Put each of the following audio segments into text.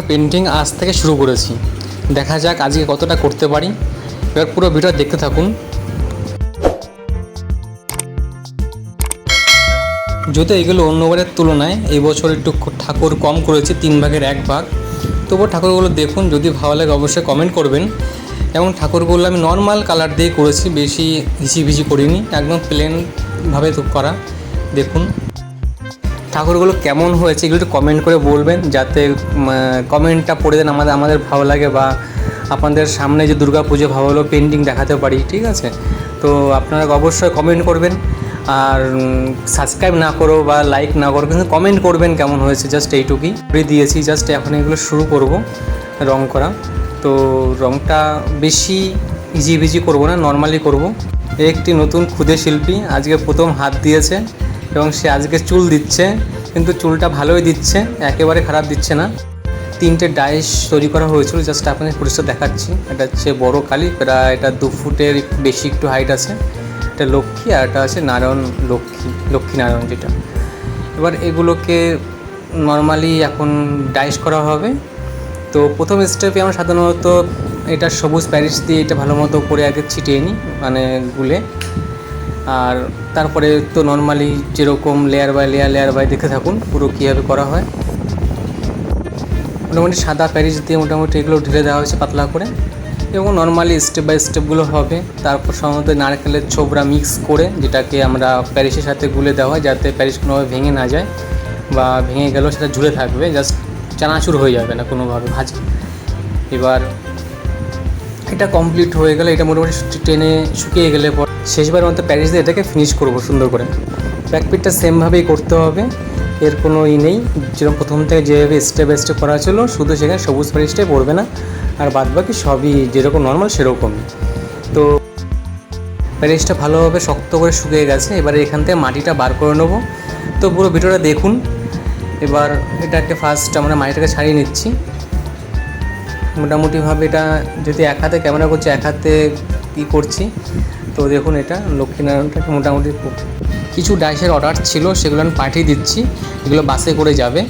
Painting আজ থেকে শুরু করেছি। দেখা যাক আজকে কতটা করতে পারি। এবার পুরো ভিডিও দেখতে থাকুন। যদিও এগুলো অন্যবারের তুলনায় এই বছর একটু ঠাকুর কম করেছি, 3 ভাগের 1 ভাগ। তবুও ঠাকুরগুলো দেখুন, যদি ভালো লাগে অবশ্যই কমেন্ট করবেন। এবং ঠাকুরগুলো আমি নর্মাল কালার দিয়ে করেছি, বেশি হিচিবিচি করিনি, একদম প্লেনভাবে করা। দেখুন ঠাকুরগুলো কেমন হয়েছে এগুলো একটু কমেন্ট করে বলবেন, যাতে কমেন্টটা পড়ে দেন আমাদের ভালো লাগে, বা আপনাদের সামনে যে দুর্গা পুজো ভালো পেন্টিং দেখাতে পারি। ঠিক আছে, তো আপনারা অবশ্যই কমেন্ট করবেন। আর সাবস্ক্রাইব না করো বা লাইক না করো, কিন্তু কমেন্ট করবেন কেমন হয়েছে, জাস্ট এইটুকুই করে দিয়েছি। জাস্ট এখন এগুলো শুরু করব রং করা। তো রংটা বেশি ইজিবিজি করব না, নর্মালি করব। একটি নতুন ক্ষুদে শিল্পী আজকে প্রথম হাত দিয়েছে এবং সে আজকে চুল দিচ্ছে, কিন্তু চুলটা ভালোই দিচ্ছে, একেবারে খারাপ দিচ্ছে না। 3টে ডাইস তৈরি করা হয়েছিল, জাস্ট আপনাকে পরিষ্কার দেখাচ্ছি। এটা হচ্ছে বড় কালী, প্রায় এটা 2 ফুটের বেশি একটু হাইট আছে। এটা লক্ষ্মী, আর এটা আছে নারায়ণ, লক্ষ্মী নারায়ণ যেটা। এবার এগুলোকে নর্মালি এখন ডাইস করা হবে। তো প্রথম স্টেপে আমরা সাধারণত এটা সবুজ প্যারিস দিয়ে এটা ভালো মতো করে আগে ছিটিয়ে নিই, মানে গুলে। আর তারপরে তো নর্মালি যেরকম লেয়ার বাই দেখে থাকুন পুরো কীভাবে করা হয়। মোটামুটি সাদা প্যারিস দিয়ে মোটামুটি এগুলো ঢেলে দেওয়া হয়েছে পাতলা করে, এবং নর্মালি স্টেপ বাই স্টেপগুলো হবে। তারপর সাধারণত নারকেলের ছোবড়া মিক্স করে, যেটাকে আমরা প্যারিসের সাথে গুলে দেওয়া হয়, যাতে প্যারিস কোনোভাবে ভেঙে না যায়, বা ভেঙে গেলেও সেটা ঝুলে থাকবে, জাস্ট চানাচুর হয়ে যাবে না কোনোভাবে ভাজা। এবার এটা কমপ্লিট হয়ে গেলে, এটা মোটামুটি টেনে শুকিয়ে গেলে পর শেষবার মতো প্যারিস দিয়ে এটাকে ফিনিশ করবো সুন্দর করে। ব্যাকপিটটা সেমভাবেই করতে হবে, এর কোনো নেই। যেরকম প্রথম থেকে যেভাবে স্টেপ বাই স্টেপ করা ছিল, শুধু সেখানে সবুজ প্যারিসটাই পড়বে না, আর বাদবাকি সবই যেরকম নর্মাল সেরকমই। তো প্যারিসটা ভালোভাবে শক্ত করে শুকিয়ে গেছে, এবারে এখান থেকে মাটিটা বার করে নেবো। তো পুরো ভিডিওটা দেখুন। এবার এটাকে ফার্স্ট আমরা মাটিটাকে ছাড়িয়ে নিচ্ছি মোটামুটিভাবে। এটা যদি এক হাতে ক্যামেরা করছি, এক হাতে কী করছি, তো দেখুন এটা লক্ষ্মীনারায়ণটাকে মোটামুটি কিছু ডাইসের অর্ডার ছিল, সেগুলো আমি পাঠিয়ে দিচ্ছি, এগুলো বাসে করে যাবে।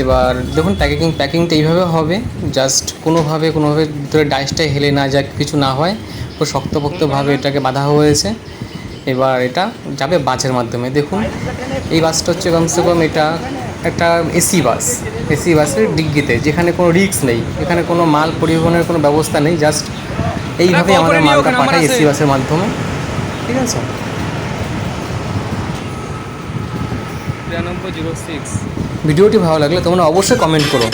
এবার দেখুন প্যাকিংটা এইভাবে হবে, জাস্ট কোনোভাবে ভিতরে ডাইসটা হেলে না যায়, কিছু না হয়, খুব শক্তপোক্তভাবে এটাকে বাঁধা হয়েছে। এবার এটা যাবে বাসের মাধ্যমে। দেখুন এই বাসটা হচ্ছে কমসে কম এটা একটা এসি বাসের ডিগ্গিতে, যেখানে কোনো রিস্ক নেই, এখানে কোনো মাল পরিবহনের কোনো ব্যবস্থা নেই, জাস্ট এইভাবে আমাদের মালটা পাঠায় এসি বাসের মাধ্যমে। ঠিক আছে, 9306। ভিডিওটি ভালো লাগলে তোমরা অবশ্যই কমেন্ট করো।